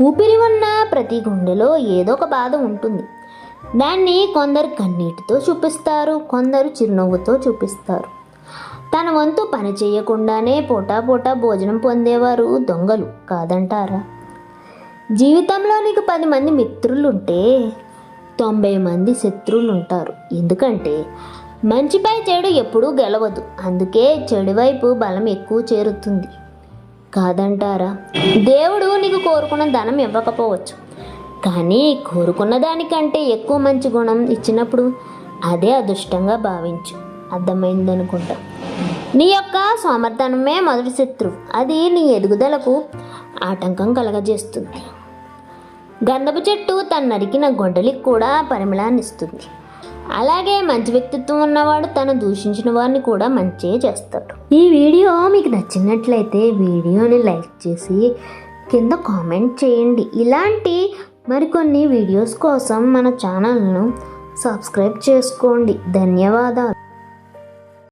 ఊపిరి ఉన్న ప్రతి గుండెలో ఏదో ఒక బాధ ఉంటుంది. దాన్ని కొందరు కన్నీటితో చూపిస్తారు, కొందరు చిరునవ్వుతో చూపిస్తారు. తన వంతు పని చేయకుండానే పూటా భోజనం పొందేవారు దొంగలు కాదంటారా? జీవితంలో నీకు 10 మంది మిత్రులుంటే 90 మంది శత్రువులు ఉంటారు. ఎందుకంటే మంచిపై చెడు ఎప్పుడూ గెలవదు. అందుకే చెడు వైపు బలం ఎక్కువ చేరుతుంది కాదంటారా? దేవుడు నీకు కోరుకున్న ధనం ఇవ్వకపోవచ్చు, కానీ కోరుకున్న దానికంటే ఎక్కువ మంచి గుణం ఇచ్చినప్పుడు అదే అదృష్టంగా భావించు. అర్థమైందనుకుంటా. నీ యొక్క సోమర్థనమే మొదటి శత్రువు. అది నీ ఎదుగుదలకు ఆటంకం కలగజేస్తుంది. గంధపు చెట్టు తన నరికిన గొడ్డలికి కూడా పరిమళాన్ని ఇస్తుంది. అలాగే మంచి వ్యక్తిత్వం ఉన్నవాడు తను దూషించిన వారిని కూడా మంచే చేస్తాడు. ఈ వీడియో మీకు నచ్చినట్లయితే వీడియోని లైక్ చేసి కింద కామెంట్ చేయండి. ఇలాంటి మరికొన్ని వీడియోస్ కోసం మన ఛానల్ను సబ్స్క్రైబ్ చేసుకోండి. ధన్యవాదాలు.